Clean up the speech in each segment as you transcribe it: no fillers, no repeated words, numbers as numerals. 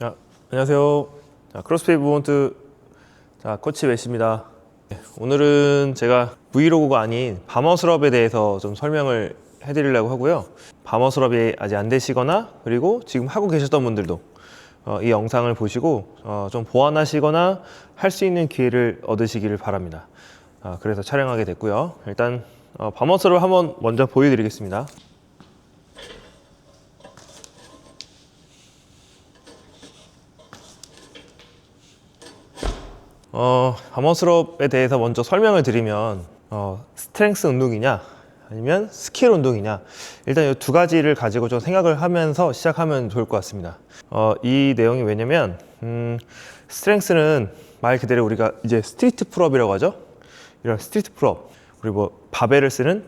자, 안녕하세요. 자, 크로스핏 무브먼트 코치 웨시입니다. 오늘은 제가 브이로그가 아닌 밤머슬업에 대해서 좀 설명을 해드리려고 하고요. 밤머슬업이 아직 안 되시거나 그리고 지금 하고 계셨던 분들도 이 영상을 보시고 좀 보완하시거나 할 수 있는 기회를 얻으시기를 바랍니다. 그래서 촬영하게 됐고요. 일단 밤머슬을 한번 먼저 보여드리겠습니다. 밤머슬업에 대해서 먼저 설명을 드리면 스트렝스 운동이냐 아니면 스킬 운동이냐, 일단 이 두 가지를 가지고 좀 생각을 하면서 시작하면 좋을 것 같습니다. 이 내용이 왜냐면 스트렝스는 말 그대로 우리가 이제 스트리트 풀업이라고 하죠. 이런 스트리트 풀업, 그리고 뭐 바벨을 쓰는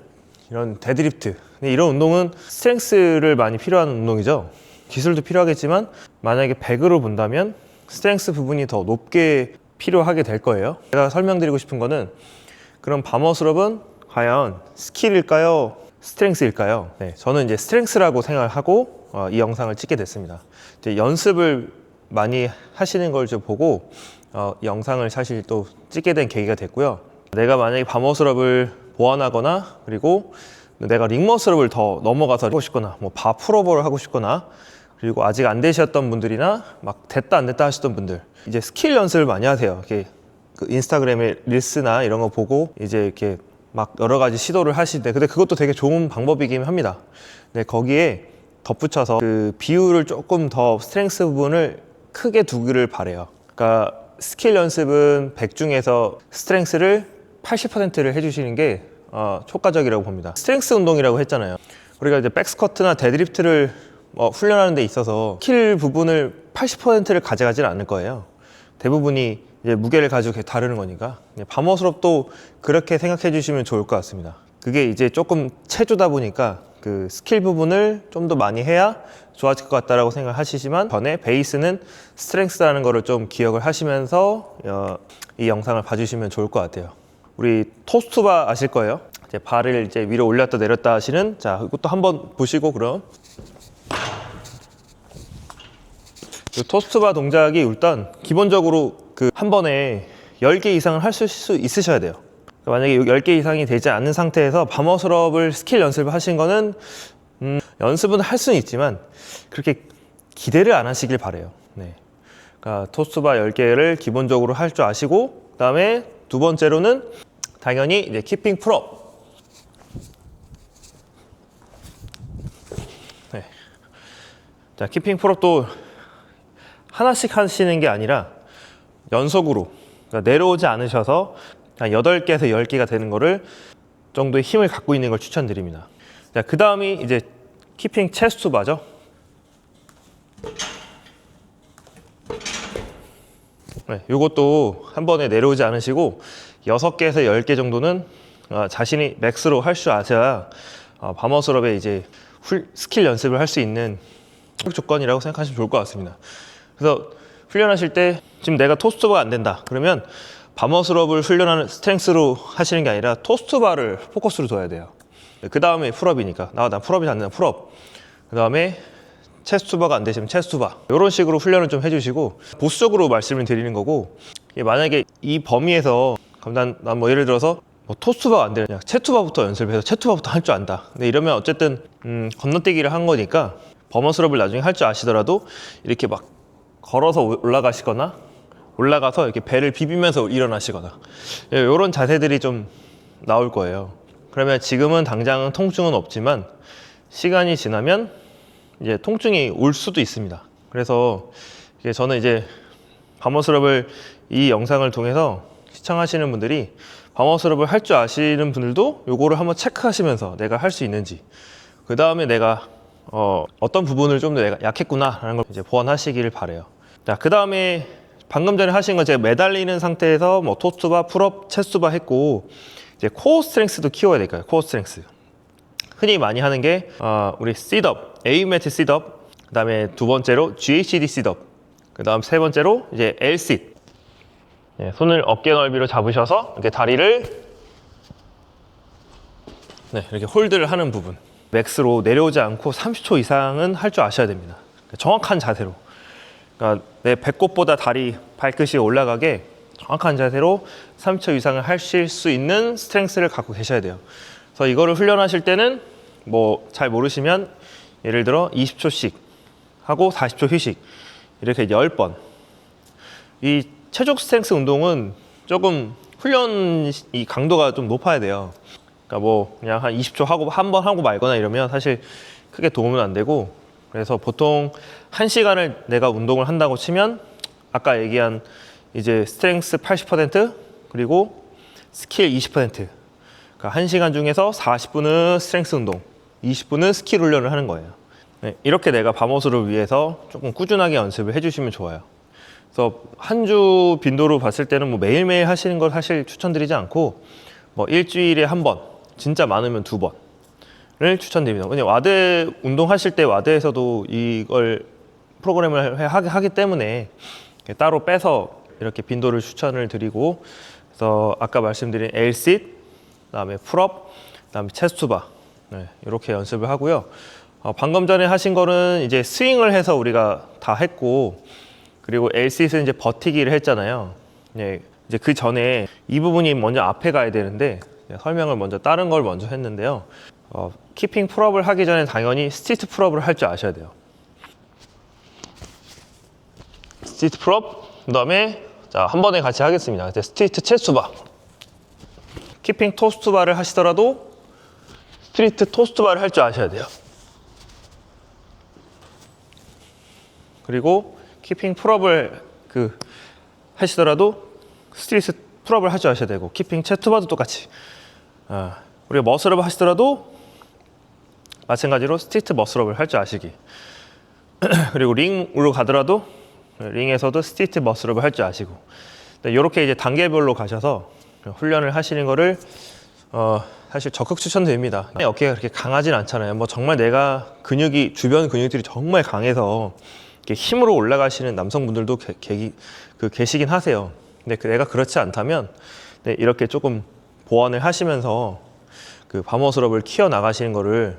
이런 데드리프트, 이런 운동은 스트렝스를 많이 필요한 운동이죠. 기술도 필요하겠지만 만약에 100으로 본다면 스트렝스 부분이 더 높게 필요하게 될 거예요. 제가 설명드리고 싶은 거는, 그럼 밤머슬업은 과연 스킬일까요? 스트렝스일까요? 네, 저는 이제 스트렝스라고 생각을 하고 이 영상을 찍게 됐습니다. 이제 연습을 많이 하시는 걸 좀 보고 이 영상을 사실 또 찍게 된 계기가 됐고요. 내가 만약에 밤머슬업을 보완하거나 그리고 내가 링머슬업을 더 넘어가서 하고 싶거나 뭐 바 풀업을 하고 싶거나, 그리고 아직 안 되셨던 분들이나 막 됐다 안 됐다 하셨던 분들, 이제 스킬 연습을 많이 하세요. 이렇게 그 인스타그램에 릴스나 이런 거 보고 이제 이렇게 막 여러 가지 시도를 하시는데, 근데 그것도 되게 좋은 방법이긴 합니다. 근데 거기에 덧붙여서 그 비율을 조금 더 스트렝스 부분을 크게 두기를 바래요. 그러니까 스킬 연습은 100 중에서 스트렝스를 80%를 해주시는 게 효과적이라고 봅니다. 스트렝스 운동이라고 했잖아요. 우리가 이제 백스쿼트나 데드리프트를 훈련하는 데 있어서 스킬 부분을 80%를 가져가지는 않을 거예요. 대부분이 이제 무게를 가지고 다루는 거니까. 밤머슬업도 그렇게 생각해 주시면 좋을 것 같습니다. 그게 이제 조금 체조다 보니까 그 스킬 부분을 좀 더 많이 해야 좋아질 것 같다라고 생각하시지만, 전에 베이스는 스트렝스라는 거를 좀 기억을 하시면서 이 영상을 봐주시면 좋을 것 같아요. 우리 토스트바 아실 거예요. 이제 발을 이제 위로 올렸다 내렸다 하시는, 자, 이것도 한번 보시고. 그럼 이 토스트바 동작이 일단 기본적으로 그 한 번에 10개 이상을 하실 수 있으셔야 돼요. 만약에 10개 이상이 되지 않는 상태에서 밤머슬업을 스킬 연습을 하신 거는 연습은 할 수는 있지만 그렇게 기대를 안 하시길 바래요. 네. 그러니까 토스트바 10개를 기본적으로 할 줄 아시고, 그 다음에 두 번째로는 당연히 이제 키핑 풀업. 네. 자, 키핑 풀업도 하나씩 하시는 게 아니라 연속으로, 그러니까 내려오지 않으셔서 한 8개에서 10개가 되는 거를 정도의 힘을 갖고 있는 걸 추천드립니다. 자, 그 다음이 이제 키핑 체스트 바죠. 네, 이것도 한 번에 내려오지 않으시고 6개에서 10개 정도는 자신이 맥스로 할 줄 아셔야 밤머슬업에 이제 스킬 연습을 할 수 있는 조건이라고 생각하시면 좋을 것 같습니다. 그래서 훈련하실 때 지금 내가 토스트바가 안 된다 그러면 밤머슬업을 훈련하는 스트렝스로 하시는 게 아니라 토스트바를 포커스로 둬야 돼요. 그 다음에 풀업이니까 난 풀업이 안 되면 풀업, 그 다음에 체스트바가 안 되시면 체스트바, 이런 식으로 훈련을 좀 해주시고 보수적으로 말씀을 드리는 거고, 만약에 이 범위에서 난 뭐 예를 들어서 뭐 토스트바가 안 되느냐, 체스트바부터 연습해서 체스트바부터 할 줄 안다. 근데 이러면 어쨌든 건너뛰기를 한 거니까 밤머슬업을 나중에 할 줄 아시더라도 이렇게 막 걸어서 올라가시거나 올라가서 이렇게 배를 비비면서 일어나시거나 이런 자세들이 좀 나올 거예요. 그러면 지금은 당장은 통증은 없지만 시간이 지나면 이제 통증이 올 수도 있습니다. 그래서 저는 이제 밤머슬업을 이 영상을 통해서 시청하시는 분들이 밤머슬업을 할 줄 아시는 분들도 요거를 한번 체크하시면서 내가 할 수 있는지, 그 다음에 내가 어떤 부분을 좀 더 내가 약했구나 라는 걸 이제 보완하시기를 바래요. 자, 그 다음에 방금 전에 하신 건 제가 매달리는 상태에서 뭐 토스트바, 풀업, 체스트바 했고, 이제 코어 스트렝스도 키워야 될까요? 코어 스트렝스. 흔히 많이 하는 게 우리 싯업, 에이매트 싯업, 그 다음에 두 번째로 GHD 싯업, 그 다음 세 번째로 이제 Lsit. 네, 손을 어깨 넓이로 잡으셔서 이렇게 다리를 이렇게 홀드를 하는 부분, 맥스로 내려오지 않고 30초 이상은 할 줄 아셔야 됩니다. 정확한 자세로. 그러니까 내 배꼽보다 다리 발끝이 올라가게 정확한 자세로 30초 이상을 하실 수 있는 스트렝스를 갖고 계셔야 돼요. 그래서 이거를 훈련하실 때는 뭐 잘 모르시면 예를 들어 20초씩 하고 40초 휴식 이렇게 10번. 이 체족 스트렝스 운동은 조금 훈련 이 강도가 좀 높아야 돼요. 그러니까 뭐 그냥 한 20초 하고 한 번 하고 말거나 이러면 사실 크게 도움은 안 되고, 그래서 보통 1시간을 내가 운동을 한다고 치면 아까 얘기한 이제 스트렝스 80% 그리고 스킬 20%, 그러니까 1시간 중에서 40분은 스트렝스 운동, 20분은 스킬 훈련을 하는 거예요. 네, 이렇게 내가 밤호수를 위해서 조금 꾸준하게 연습을 해주시면 좋아요. 그래서 한 주 빈도로 봤을 때는 뭐 매일매일 하시는 걸 사실 추천드리지 않고 뭐 일주일에 한 번, 진짜 많으면 2번을 추천드립니다. 왜냐면 와드 운동하실 때 와드에서도 이걸 프로그램을 하기 때문에 따로 빼서 이렇게 빈도를 추천을 드리고, 그래서 아까 말씀드린 Lsit, 그다음에 풀업, 그다음에 체스트바, 네, 이렇게 연습을 하고요. 방금 전에 하신 거는 이제 스윙을 해서 우리가 다 했고, 그리고 Lsit은 이제 버티기를 했잖아요. 네, 이제 그 전에 이 부분이 먼저 앞에 가야 되는데 설명을 먼저 다른 걸 먼저 했는데요. 키핑 풀업을 하기 전에 당연히 스트리트 풀업을 할 줄 아셔야 돼요. 스트리트 풀업, 그다음에 자, 한 번에 같이 하겠습니다. 스트리트 체스트바. 키핑 토스트바를 하시더라도 스트리트 토스트바를 할 줄 아셔야 돼요. 그리고 키핑 풀업을 하시더라도 스트리트 풀업을 할 줄 아셔야 되고, 키핑 체스트바도 똑같이. 우리가 머슬업 하시더라도 마찬가지로 스트리트 머슬업을 할 줄 아시기. 그리고 링으로 가더라도 링에서도 스트리트 머슬업을 할 줄 아시고. 이렇게 이제 단계별로 가셔서 훈련을 하시는 거를 사실 적극 추천드립니다. 어깨가 그렇게 강하진 않잖아요. 뭐 정말 내가 주변 근육들이 정말 강해서 이렇게 힘으로 올라가시는 남성분들도 계시긴 하세요. 근데 내가 그렇지 않다면 이렇게 조금 보완을 하시면서 그 밤호스럽을 키워 나가시는 거를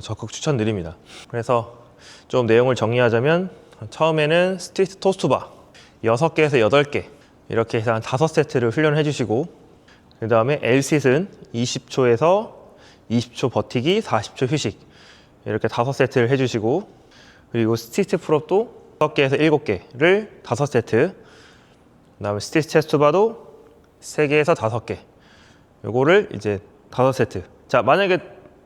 적극 추천드립니다. 그래서 좀 내용을 정리하자면, 처음에는 스트리트 토스트바 6개에서 8개 이렇게 해서 한 5세트를 훈련해 주시고, 그 다음에 Lsit은 20초에서 20초 버티기, 40초 휴식 이렇게 5세트를 해주시고, 그리고 스트리트 풀업도 6개에서 7개를 5세트, 그 다음에 스트리트 체스트바도 3개에서 5개, 요거를 이제 5세트. 자, 만약에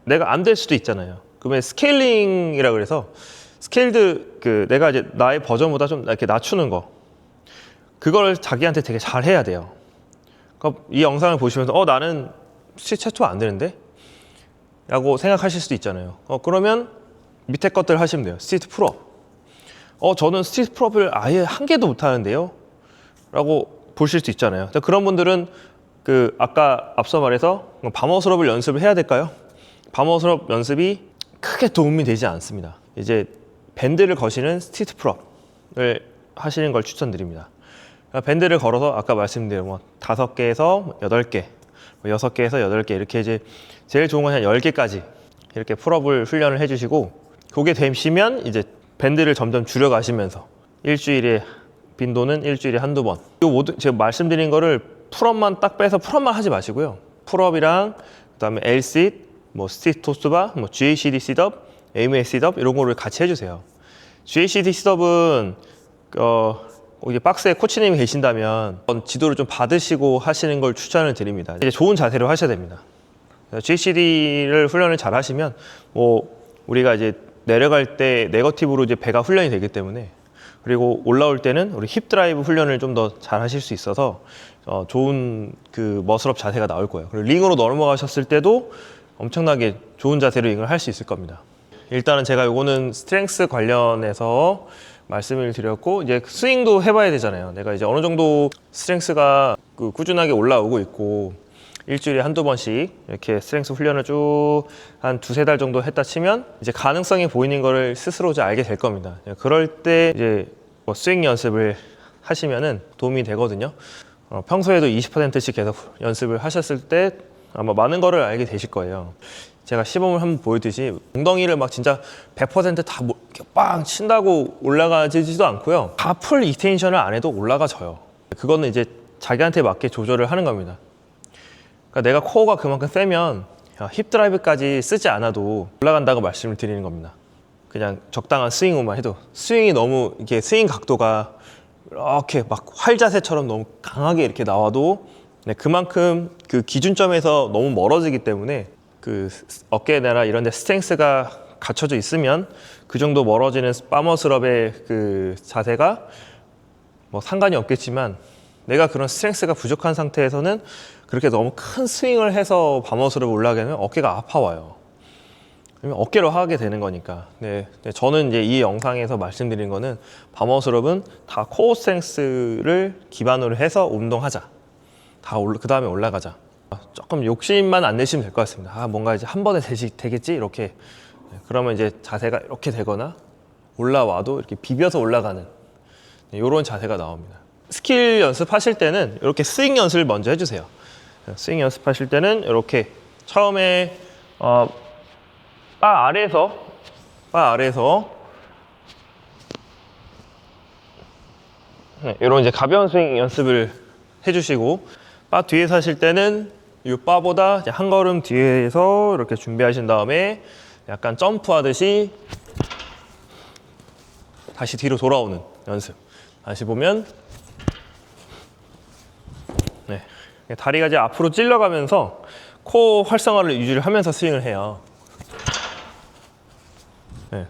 내가 안 될 수도 있잖아요. 그러면 스케일링이라 그래서 스케일드 내가 이제 나의 버전보다 좀 이렇게 낮추는 거, 그걸 자기한테 되게 잘 해야 돼요. 그러니까 이 영상을 보시면서 나는 스트리트 체스트바 안 되는데? 라고 생각하실 수도 있잖아요. 그러면 밑에 것들 하시면 돼요. 스트리트 풀업. 저는 스트리트 풀업을 아예 한 개도 못 하는데요? 라고 보실 수 있잖아요. 그런 분들은 아까 앞서 말해서 밤호스럽을 연습을 해야 될까요? 밤호스럽 연습이 크게 도움이 되지 않습니다. 이제 밴드를 거시는 스트리트 풀업을 하시는 걸 추천드립니다. 밴드를 걸어서 아까 말씀드린 5개에서 8개, 6개에서 8개 이렇게 이제 제일 좋은 건 한 10개까지 이렇게 풀업을 훈련을 해주시고, 그게 되시면 이제 밴드를 점점 줄여가시면서 일주일에 빈도는 일주일에 한두 번. 이 모든 제가 말씀드린 거를 풀업만 딱 빼서 풀업만 하지 마시고요. 풀업이랑 그다음에 Lsit, 뭐 스트리트 토스트바, 뭐 GHD 셋업, AMA 셋업 이런 거를 같이 해주세요. GHD 셋업은 이제 박스에 코치님이 계신다면 지도를 좀 받으시고 하시는 걸 추천을 드립니다. 이제 좋은 자세로 하셔야 됩니다. GHD를 훈련을 잘 하시면 우리가 이제 내려갈 때 네거티브로 이제 배가 훈련이 되기 때문에, 그리고 올라올 때는 우리 힙 드라이브 훈련을 좀 더 잘 하실 수 있어서 좋은 머슬업 자세가 나올 거예요. 그리고 링으로 넘어가셨을 때도 엄청나게 좋은 자세로 링을 할 수 있을 겁니다. 일단은 제가 요거는 스트렝스 관련해서 말씀을 드렸고, 이제 스윙도 해봐야 되잖아요. 내가 이제 어느 정도 스트렝스가 꾸준하게 올라오고 있고, 일주일에 한두 번씩 이렇게 스트렝스 훈련을 쭉 한 2-3달 정도 했다 치면 이제 가능성이 보이는 거를 스스로 이제 알게 될 겁니다. 그럴 때 이제 스윙 연습을 하시면은 도움이 되거든요. 평소에도 20%씩 계속 연습을 하셨을 때 아마 많은 거를 알게 되실 거예요. 제가 시범을 한번 보여드리지, 엉덩이를 막 진짜 100% 이렇게 빵 친다고 올라가지도 않고요. 다 풀 익스텐션을 안 해도 올라가져요. 그거는 이제 자기한테 맞게 조절을 하는 겁니다. 그러니까 내가 코어가 그만큼 세면 힙 드라이브까지 쓰지 않아도 올라간다고 말씀을 드리는 겁니다. 그냥 적당한 스윙으로만 해도. 스윙이 너무 이렇게 스윙 각도가 이렇게 막 활자세처럼 너무 강하게 이렇게 나와도 그만큼 그 기준점에서 너무 멀어지기 때문에 그 어깨나 이런 데 스트렝스가 갖춰져 있으면 그 정도 멀어지는 파머스럽의 그 자세가 뭐 상관이 없겠지만, 내가 그런 스트렝스가 부족한 상태에서는 그렇게 너무 큰 스윙을 해서 파머스럽에 올라가게 되면 어깨가 아파와요. 어깨로 하게 되는 거니까. 네, 저는 이제 이 영상에서 말씀드린 거는 파머스럽은 다 코어 스트렝스를 기반으로 해서 운동하자. 그 다음에 올라가자. 조금 욕심만 안 내시면 될 것 같습니다. 뭔가 이제 한 번에 되겠지? 이렇게. 그러면 이제 자세가 이렇게 되거나 올라와도 이렇게 비벼서 올라가는 이런 자세가 나옵니다. 스킬 연습하실 때는 이렇게 스윙 연습을 먼저 해주세요. 스윙 연습하실 때는 이렇게 처음에 바 아래에서 이런 이제 가벼운 스윙 연습을 해주시고, 바 뒤에서 하실 때는 이 바보다 한 걸음 뒤에서 이렇게 준비하신 다음에 약간 점프하듯이 다시 뒤로 돌아오는 연습. 다시 보면 다리가 이제 앞으로 찔러가면서 코어 활성화를 유지를 하면서 스윙을 해요.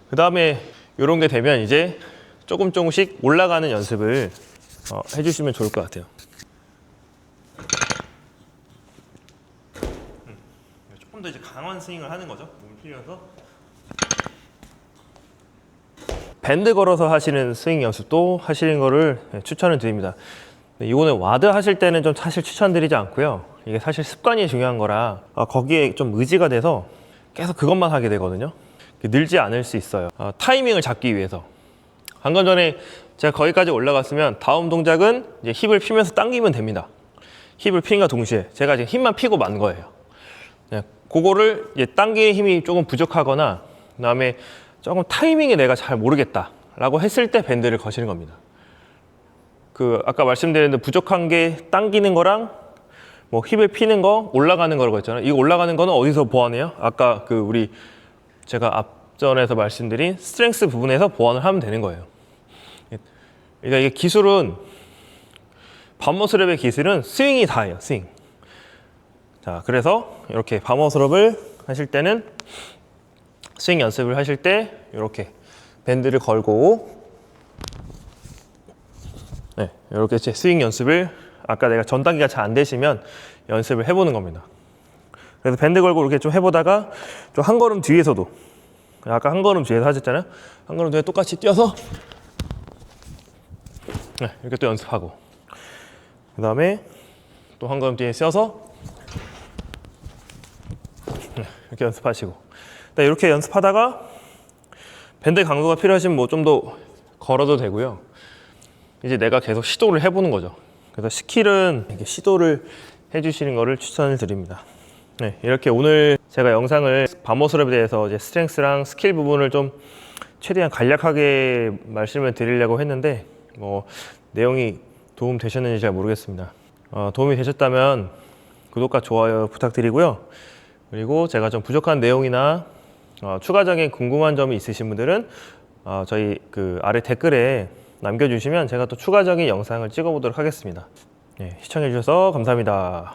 그 다음에 이런 게 되면 이제 조금씩 올라가는 연습을 해주시면 좋을 것 같아요. 조금 더 이제 강한 스윙을 하는 거죠. 몸을 풀면서. 밴드 걸어서 하시는 스윙 연습도 하시는 거를 추천을 드립니다. 이거는 와드 하실 때는 좀 사실 추천드리지 않고요. 이게 사실 습관이 중요한 거라 거기에 좀 의지가 돼서 계속 그것만 하게 되거든요. 늘지 않을 수 있어요. 타이밍을 잡기 위해서. 방금 전에 제가 거기까지 올라갔으면 다음 동작은 이제 힙을 피면서 당기면 됩니다. 힙을 피는과 동시에 제가 지금 힙만 피고 만 거예요. 그거를 이제 당기는 힘이 조금 부족하거나, 그 다음에 조금 타이밍이 내가 잘 모르겠다 라고 했을 때 밴드를 거시는 겁니다. 아까 말씀드렸는데 부족한 게 당기는 거랑 뭐 힙을 피는 거, 올라가는 거라고 했잖아요. 이 올라가는 거는 어디서 보완해요? 아까 제가 앞전에서 말씀드린 스트렝스 부분에서 보완을 하면 되는 거예요. 그러니까 이게 기술은, 파머스럽의 기술은 스윙이 다예요. 스윙. 자, 그래서 이렇게 파머스럽을 하실 때는, 스윙 연습을 하실 때 이렇게 밴드를 걸고, 이렇게 제 스윙 연습을, 아까 내가 전 단계가 잘 안 되시면 연습을 해보는 겁니다. 그래서 밴드 걸고 이렇게 좀 해보다가 좀 한 걸음 뒤에서도, 아까 한 걸음 뒤에서 하셨잖아요. 한 걸음 뒤에 똑같이 뛰어서 이렇게 또 연습하고, 그 다음에 또 한 걸음 뒤에 쉬어서 이렇게 연습하시고, 이렇게 연습하다가 밴드 강도가 필요하시면 뭐 좀 더 걸어도 되고요. 이제 내가 계속 시도를 해보는 거죠. 그래서 스킬은 이렇게 시도를 해주시는 거를 추천을 드립니다. 이렇게 오늘 제가 영상을 파머스럽에 대해서 이제 스트렝스랑 스킬 부분을 좀 최대한 간략하게 말씀을 드리려고 했는데, 뭐 내용이 도움 되셨는지 잘 모르겠습니다. 도움이 되셨다면 구독과 좋아요 부탁드리고요. 그리고 제가 좀 부족한 내용이나 추가적인 궁금한 점이 있으신 분들은 저희 아래 댓글에 남겨주시면 제가 또 추가적인 영상을 찍어보도록 하겠습니다. 시청해주셔서 감사합니다.